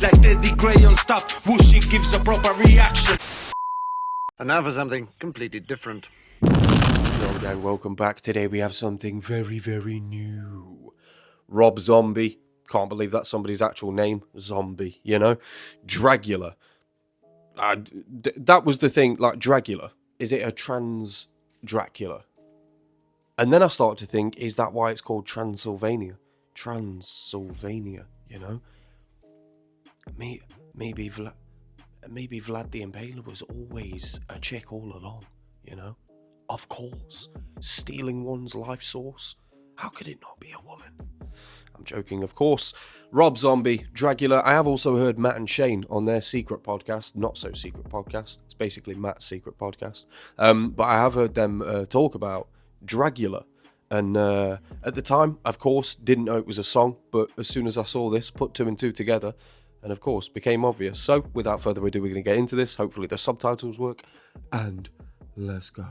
Like Teddy Gray on stuff, whooshy gives a proper reaction. And now for something completely different. Hello gang, welcome back. Today we have something very, very new. Rob Zombie. Can't believe that's somebody's actual name. Zombie, you know? Dragula. That was the thing, like Dragula. Is it a trans Dracula? And then I started to think, is that why it's called Transylvania? Transylvania, you know? Maybe Vlad the Impaler was always a chick all along, you know? Of course. Stealing one's life source. How could it not be a woman? I'm joking, of course. Rob Zombie, Dragula. I have also heard Matt and Shane on their secret podcast, Not So Secret podcast. It's basically Matt's secret podcast. But I have heard them talk about Dragula. And at the time, of course, didn't know it was a song. But as soon as I saw this, put two and two together. And of course, became obvious. So, without further ado, we're going to get into this. Hopefully the subtitles work. And let's go.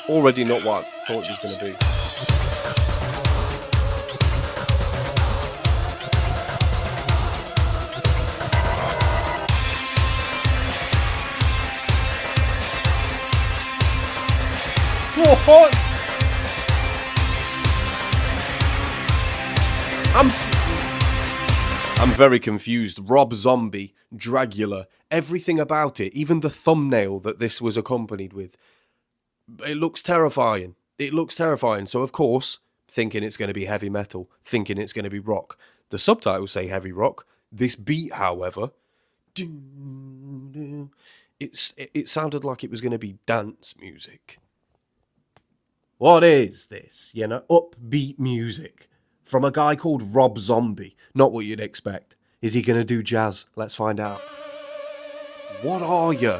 Already not what I thought it was going to be. What? I'm very confused. Rob Zombie, Dragula, everything about it, even the thumbnail that this was accompanied with. It looks terrifying. It looks terrifying. So, of course, thinking it's going to be heavy metal, thinking it's going to be rock. The subtitles say heavy rock. This beat, however, it sounded like it was going to be dance music. What is this? You know, upbeat music from a guy called Rob Zombie. Not what you'd expect. Is he going to do jazz? Let's find out. What are you?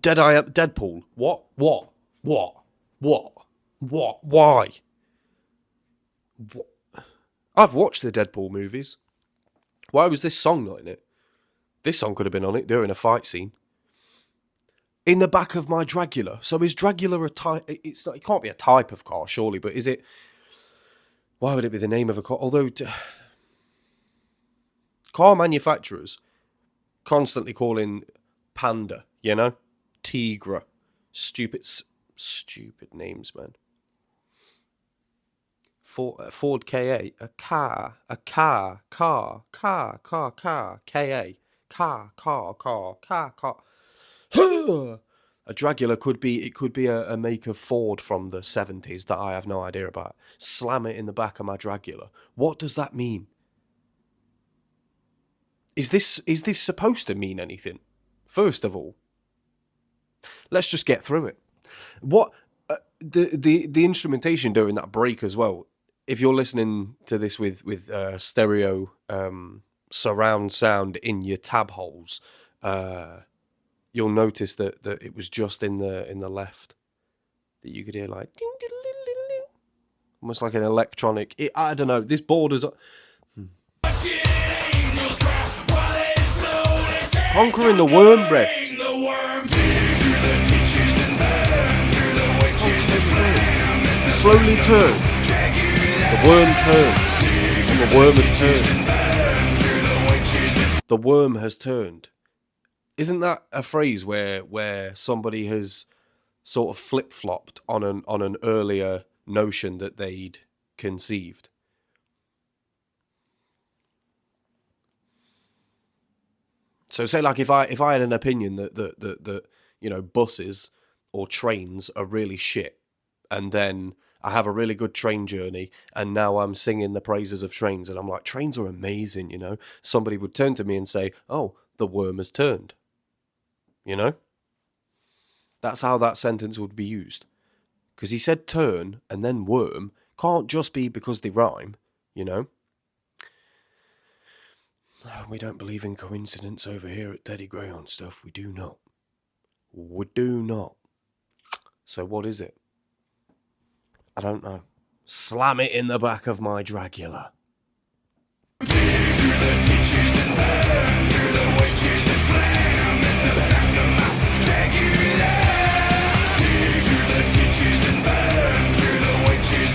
Deadpool. What? Why? What? I've watched the Deadpool movies. Why was this song not in it? This song could have been on it during a fight scene. In the back of my Dragula. So is Dragula a type? It's not. It can't be a type of car, surely. But is it? Why would it be the name of a car? Although car manufacturers constantly call in Panda, you know. Tigra. Stupid names, man. Ford KA. Car. KA. Car. A Dragula could be a make of Ford from the 70s that I have no idea about. Slam it in the back of my Dragula. What does that mean? Is this supposed to mean anything? First of all, let's just get through it. What the instrumentation during that break as well. If you're listening to this with stereo surround sound in your tab holes, you'll notice that it was just in the left that you could hear like almost like an electronic. I don't know. This borders. Conquering the worm breath. slowly turn. The worm turns. And the worm has turned. The worm has turned. Isn't that a phrase where somebody has sort of flip-flopped on an earlier notion that they'd conceived? So say like if I had an opinion that you know, buses or trains are really shit, and then I have a really good train journey, and now I'm singing the praises of trains, and I'm like, trains are amazing, you know, somebody would turn to me and say, oh, the worm has turned. You know? That's how that sentence would be used. Because he said turn and then worm. Can't just be because they rhyme, you know? We don't believe in coincidence over here at Teddy Gray on stuff. We do not. We do not. So what is it? I don't know. Slam it in the back of my Dragula.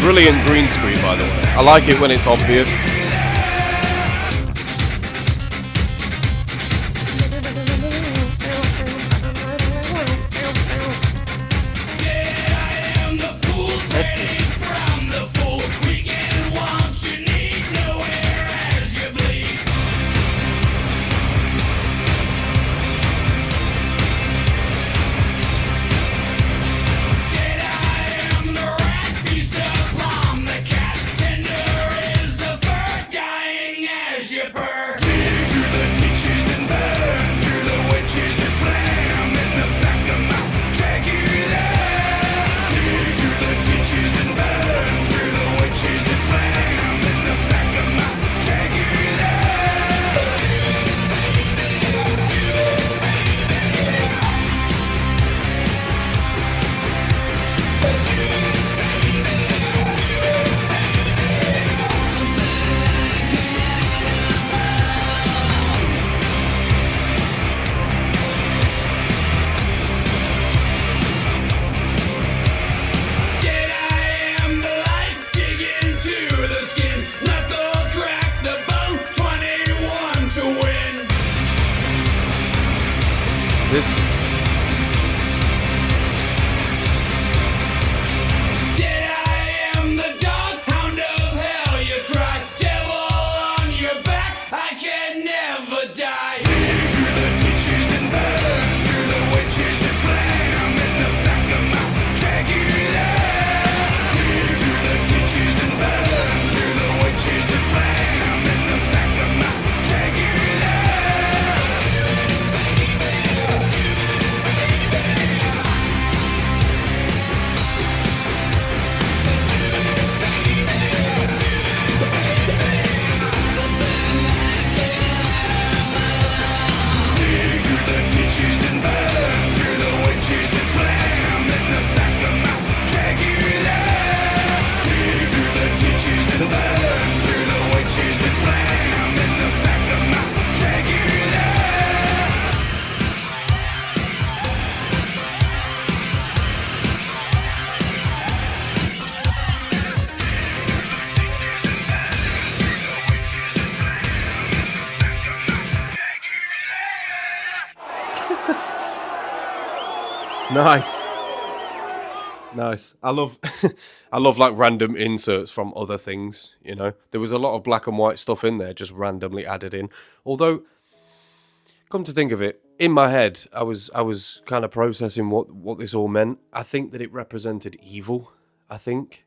Brilliant green screen, by the way. I like it when it's obvious. This is... Nice. I love I love like random inserts from other things, you know. There was a lot of black and white stuff in there just randomly added in. Although, come to think of it, in my head I was kind of processing what this all meant. I think that it represented evil, I think.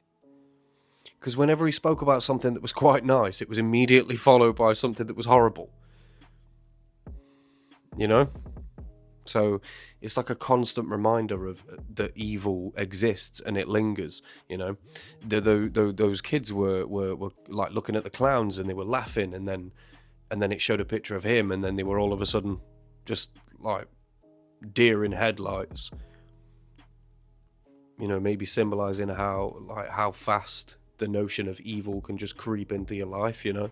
Because whenever he spoke about something that was quite nice, it was immediately followed by something that was horrible. You know? So it's like a constant reminder of that evil exists and it lingers, you know. Those kids were like looking at the clowns and they were laughing, and then it showed a picture of him, and then they were all of a sudden just like deer in headlights. You know, maybe symbolizing how fast the notion of evil can just creep into your life, you know.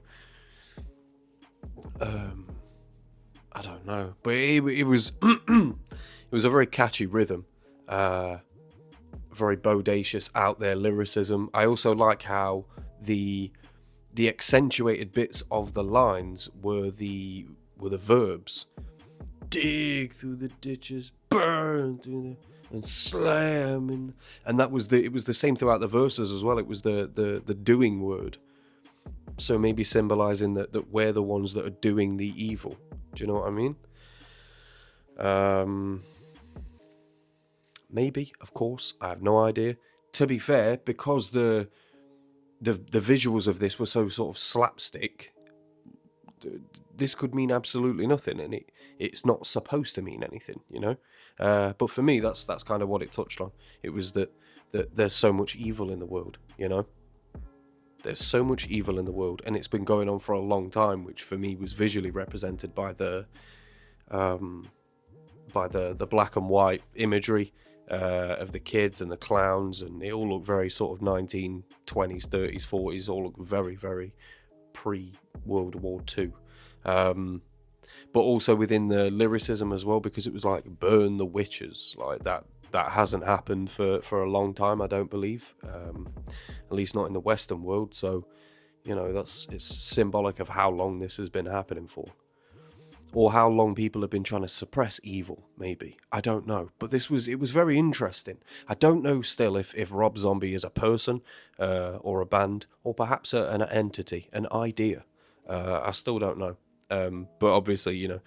I don't know, but it was it was a very catchy rhythm very bodacious, out there lyricism. I also like how the accentuated bits of the lines were the verbs. Dig through the ditches, burn through the, and slam, and that was it was the same throughout the verses as well. It was the doing word. So maybe symbolizing that we're the ones that are doing the evil. Do you know what I mean? Maybe, of course, I have no idea. To be fair, because the visuals of this were so sort of slapstick, this could mean absolutely nothing, and it's not supposed to mean anything, you know. But for me, that's kind of what it touched on. It was that there's so much evil in the world, you know. There's so much evil in the world, and it's been going on for a long time, which for me was visually represented by the black and white imagery of the kids and the clowns, and it all looked very sort of 1920s, 30s, 40s, all looked very, very pre-World War II. But also within the lyricism as well, because it was like burn the witches, like that hasn't happened for a long time, I don't believe, at least not in the Western world. So, you know, it's symbolic of how long this has been happening for, or how long people have been trying to suppress evil. Maybe, I don't know, but it was very interesting. I don't know still if Rob Zombie is a person, or a band, or perhaps an entity, an idea. I still don't know. But obviously, you know,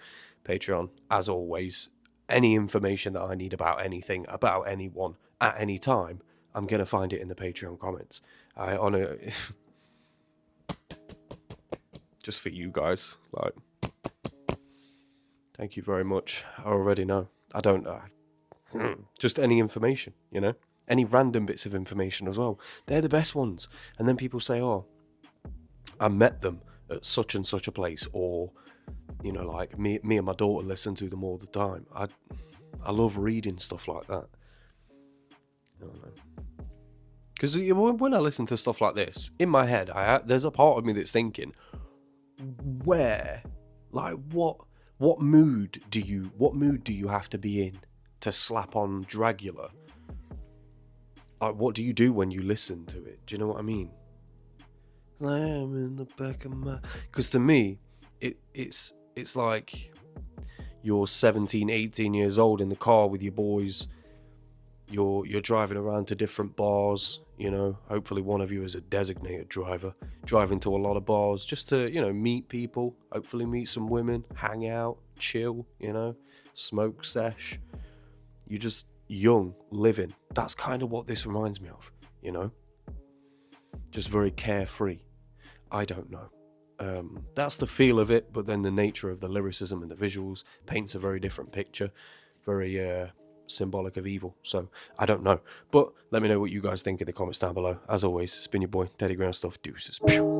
Patreon, as always, any information that I need about anything, about anyone, at any time, I'm going to find it in the Patreon comments. Just for you guys, like, thank you very much. I already know. I don't just any information, you know, any random bits of information as well. They're the best ones. And then people say, oh, I met them at such and such a place, or, you know, like me and my daughter listen to them all the time. I love reading stuff like that. I don't know. Because when I listen to stuff like this, in my head, there's a part of me that's thinking, where, like, what mood do you have to be in to slap on Dragula? Like, what do you do when you listen to it? Do you know what I mean? I'm in the back of my... Because to me, it's like you're 17, 18 years old in the car with your boys. You're driving around to different bars, you know. Hopefully one of you is a designated driver, driving to a lot of bars just to, you know, meet people, hopefully meet some women, hang out, chill, you know, smoke sesh. You're just young, living. That's kind of what this reminds me of, you know. Just very carefree. I don't know. That's the feel of it, but then the nature of the lyricism and the visuals paints a very different picture, very symbolic of evil. So I don't know, but let me know what you guys think in the comments down below. As always, it's been your boy Teddy Ground Stuff. Deuces. Pew.